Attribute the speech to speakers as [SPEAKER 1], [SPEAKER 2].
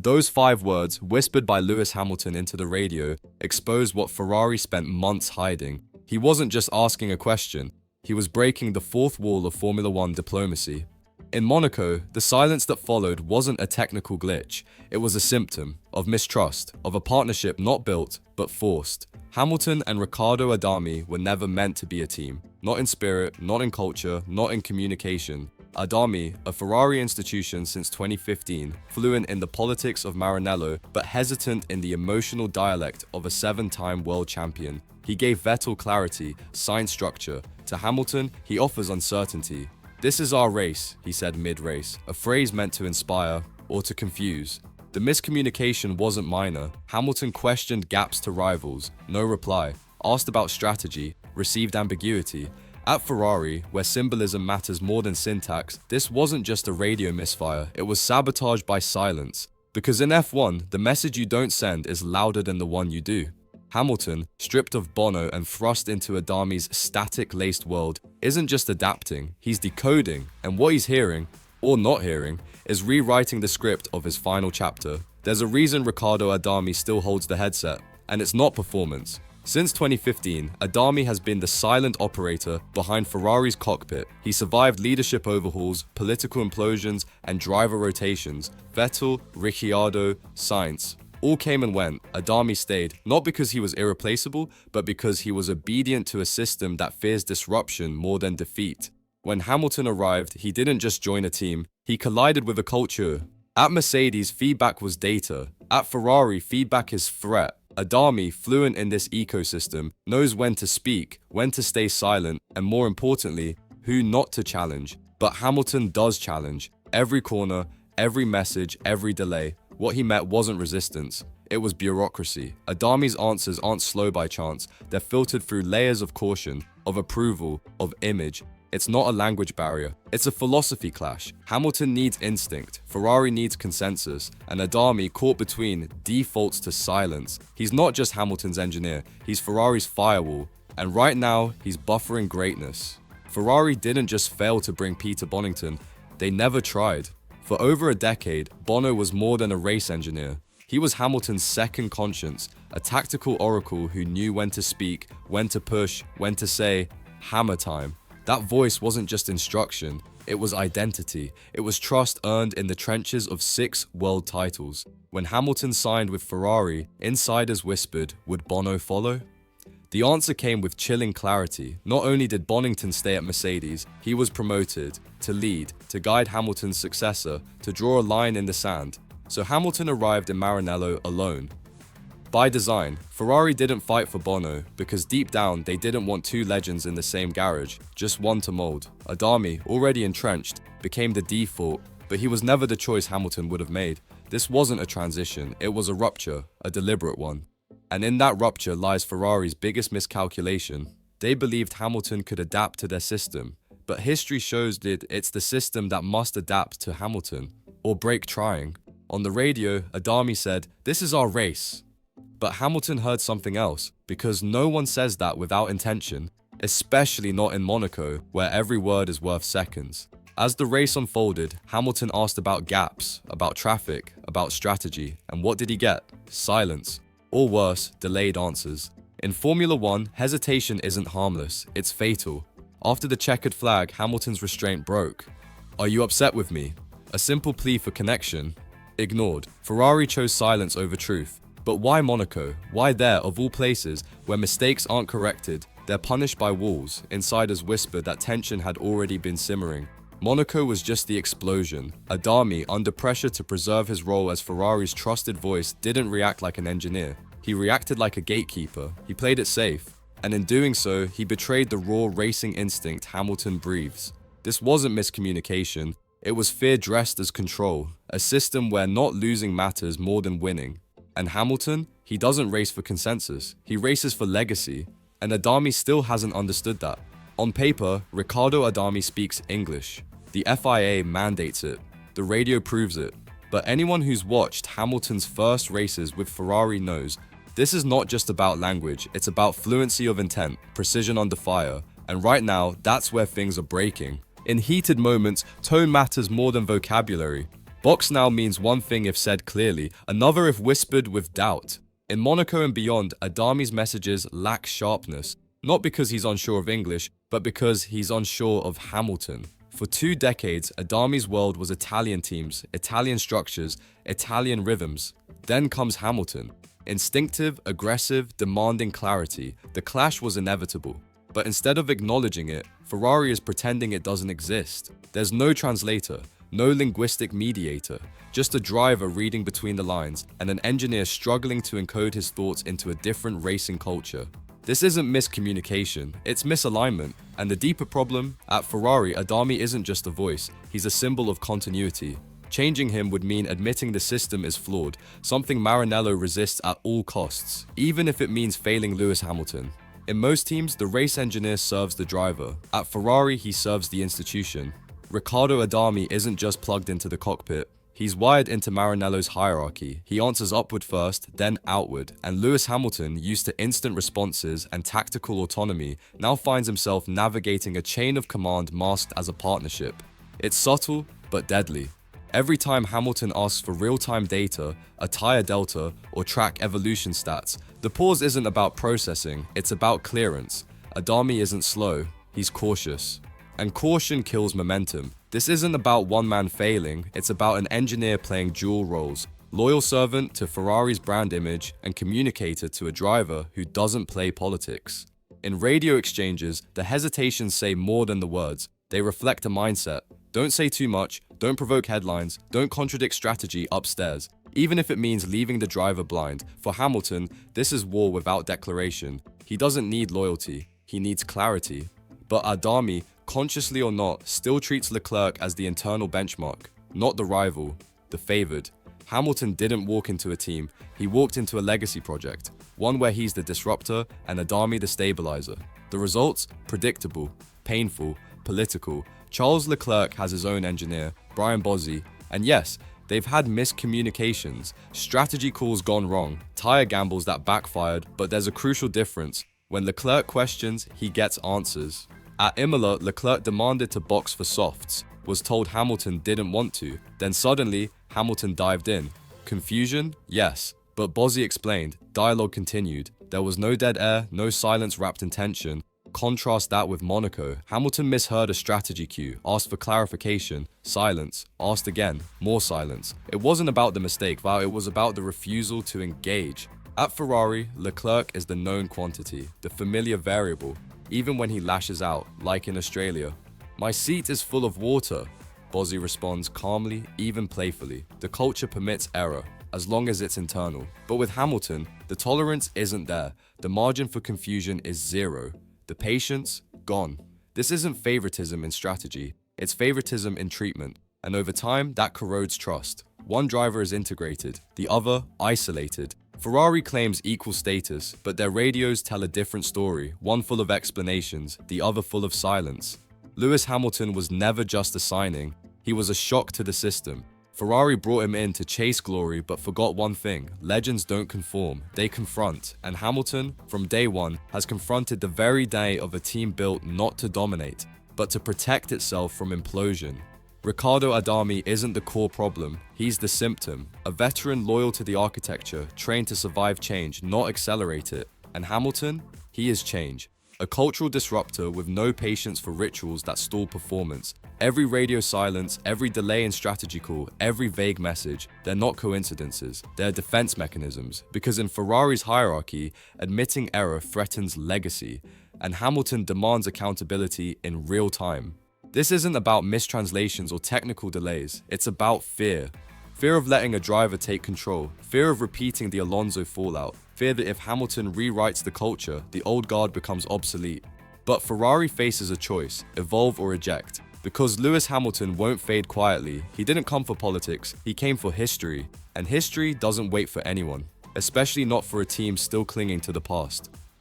[SPEAKER 1] Those 5 words, whispered by Lewis Hamilton into the radio, exposed what Ferrari spent months hiding. He wasn't just asking a question, he was breaking the fourth wall of Formula One diplomacy. In Monaco, the silence that followed wasn't a technical glitch, it was a symptom of mistrust, of a partnership not built, but forced. Hamilton and Riccardo Adami were never meant to be a team. Not in spirit, not in culture, not in communication. Adami, a Ferrari institution since 2015, fluent in the politics of Maranello, but hesitant in the emotional dialect of a 7-time world champion. He gave Vettel clarity, sign structure. To Hamilton, he offers uncertainty. "This is our race," he said mid-race, a phrase meant to inspire or to confuse. The miscommunication wasn't minor. Hamilton questioned gaps to rivals, no reply. Asked about strategy, received ambiguity. At Ferrari, where symbolism matters more than syntax, this wasn't just a radio misfire, it was sabotage by silence. Because in F1, the message you don't send is louder than the one you do. Hamilton, stripped of Bono and thrust into Adami's static-laced world, isn't just adapting, he's decoding, and what he's hearing, or not hearing, is rewriting the script of his final chapter. There's a reason Riccardo Adami still holds the headset, and it's not performance. Since 2015, Adami has been the silent operator behind Ferrari's cockpit. He survived leadership overhauls, political implosions, and driver rotations. Vettel, Ricciardo, Sainz all came and went. Adami stayed, not because he was irreplaceable, but because he was obedient to a system that fears disruption more than defeat. When Hamilton arrived, he didn't just join a team, he collided with a culture. At Mercedes, feedback was data. At Ferrari, feedback is threat. Adami, fluent in this ecosystem, knows when to speak, when to stay silent, and more importantly, who not to challenge. But Hamilton does challenge. Every corner, every message, every delay. What he met wasn't resistance, it was bureaucracy. Adami's answers aren't slow by chance, they're filtered through layers of caution, of approval, of image. It's not a language barrier, it's a philosophy clash. Hamilton needs instinct, Ferrari needs consensus, and Adami, caught between, defaults to silence. He's not just Hamilton's engineer, he's Ferrari's firewall, and right now, he's buffering greatness. Ferrari didn't just fail to bring Peter Bonington, they never tried. For over a decade, Bono was more than a race engineer. He was Hamilton's second conscience, a tactical oracle who knew when to speak, when to push, when to say, "Hammer time." That voice wasn't just instruction, it was identity. It was trust earned in the trenches of 6 world titles. When Hamilton signed with Ferrari, insiders whispered, would Bono follow? The answer came with chilling clarity. Not only did Bonington stay at Mercedes, he was promoted to lead, to guide Hamilton's successor, to draw a line in the sand. So Hamilton arrived in Maranello alone. By design, Ferrari didn't fight for Bono because deep down they didn't want 2 legends in the same garage, just one to mold. Adami, already entrenched, became the default, but he was never the choice Hamilton would have made. This wasn't a transition, it was a rupture, a deliberate one. And in that rupture lies Ferrari's biggest miscalculation. They believed Hamilton could adapt to their system, but history shows that it's the system that must adapt to Hamilton, or break trying. On the radio, Adami said, "This is our race." But Hamilton heard something else, because no one says that without intention, especially not in Monaco, where every word is worth seconds. As the race unfolded, Hamilton asked about gaps, about traffic, about strategy, and what did he get? Silence. Or worse, delayed answers. In Formula One, hesitation isn't harmless, it's fatal. After the checkered flag, Hamilton's restraint broke. "Are you upset with me?" A simple plea for connection. Ignored. Ferrari chose silence over truth. But why Monaco? Why there, of all places, where mistakes aren't corrected? They're punished by walls. Insiders whispered that tension had already been simmering. Monaco was just the explosion. Adami, under pressure to preserve his role as Ferrari's trusted voice, didn't react like an engineer. He reacted like a gatekeeper. He played it safe. And in doing so, he betrayed the raw racing instinct Hamilton breathes. This wasn't miscommunication. It was fear dressed as control. A system where not losing matters more than winning. And Hamilton, he doesn't race for consensus, he races for legacy, and Adami still hasn't understood that. On paper, Riccardo Adami speaks English. The FIA mandates it, the radio proves it, but anyone who's watched Hamilton's first races with Ferrari knows this is not just about language, it's about fluency of intent, precision under fire, and right now, that's where things are breaking. In heated moments, tone matters more than vocabulary. Box now means one thing if said clearly, another if whispered with doubt. In Monaco and beyond, Adami's messages lack sharpness, not because he's unsure of English, but because he's unsure of Hamilton. For 2 decades, Adami's world was Italian teams, Italian structures, Italian rhythms. Then comes Hamilton. Instinctive, aggressive, demanding clarity. The clash was inevitable. But instead of acknowledging it, Ferrari is pretending it doesn't exist. There's no translator, no linguistic mediator, just a driver reading between the lines and an engineer struggling to encode his thoughts into a different racing culture. This isn't miscommunication, it's misalignment. And the deeper problem, at Ferrari, Adami isn't just a voice, he's a symbol of continuity. Changing him would mean admitting the system is flawed, something Maranello resists at all costs, even if it means failing Lewis Hamilton. In most teams, the race engineer serves the driver. At Ferrari, he serves the institution. Riccardo Adami isn't just plugged into the cockpit. He's wired into Maranello's hierarchy. He answers upward first, then outward. And Lewis Hamilton, used to instant responses and tactical autonomy, now finds himself navigating a chain of command masked as a partnership. It's subtle, but deadly. Every time Hamilton asks for real-time data, a tire delta, or track evolution stats, the pause isn't about processing, it's about clearance. Adami isn't slow, he's cautious. And caution kills momentum. This isn't about one man failing, it's about an engineer playing dual roles. Loyal servant to Ferrari's brand image and communicator to a driver who doesn't play politics. In radio exchanges, the hesitations say more than the words. They reflect a mindset. Don't say too much, don't provoke headlines, don't contradict strategy upstairs, even if it means leaving the driver blind. For Hamilton, this is war without declaration. He doesn't need loyalty, he needs clarity. But Adami, consciously or not, still treats Leclerc as the internal benchmark, not the rival, the favored. Hamilton didn't walk into a team, he walked into a legacy project, one where he's the disruptor and Adami the stabilizer. The results? Predictable, painful, political. Charles Leclerc has his own engineer, Brian Bozzi, and yes, they've had miscommunications, strategy calls gone wrong, tire gambles that backfired, but there's a crucial difference. When Leclerc questions, he gets answers. At Imola, Leclerc demanded to box for softs, was told Hamilton didn't want to, then suddenly, Hamilton dived in. Confusion? Yes. But Bozzi explained, dialogue continued. There was no dead air, no silence wrapped in tension. Contrast that with Monaco. Hamilton misheard a strategy cue, asked for clarification, silence, asked again, more silence. It wasn't about the mistake, it was about the refusal to engage. At Ferrari, Leclerc is the known quantity, the familiar variable, even when he lashes out, like in Australia. My seat is full of water, Bozzi responds calmly, even playfully. The culture permits error, as long as it's internal. But with Hamilton, the tolerance isn't there. The margin for confusion is zero. The patience, gone. This isn't favoritism in strategy, it's favoritism in treatment. And over time, that corrodes trust. One driver is integrated, the other isolated. Ferrari claims equal status, but their radios tell a different story, one full of explanations, the other full of silence. Lewis Hamilton was never just a signing, he was a shock to the system. Ferrari brought him in to chase glory but forgot one thing: legends don't conform, they confront. And Hamilton, from day one, has confronted the very day of a team built not to dominate, but to protect itself from implosion. Riccardo Adami isn't the core problem, he's the symptom. A veteran loyal to the architecture, trained to survive change, not accelerate it. And Hamilton? He is change. A cultural disruptor with no patience for rituals that stall performance. Every radio silence, every delay in strategy call, every vague message, they're not coincidences, they're defense mechanisms. Because in Ferrari's hierarchy, admitting error threatens legacy, and Hamilton demands accountability in real time. This isn't about mistranslations or technical delays, it's about fear. Fear of letting a driver take control, fear of repeating the Alonso fallout, fear that if Hamilton rewrites the culture, the old guard becomes obsolete. But Ferrari faces a choice, evolve or eject. Because Lewis Hamilton won't fade quietly, he didn't come for politics, he came for history. And history doesn't wait for anyone, especially not for a team still clinging to the past.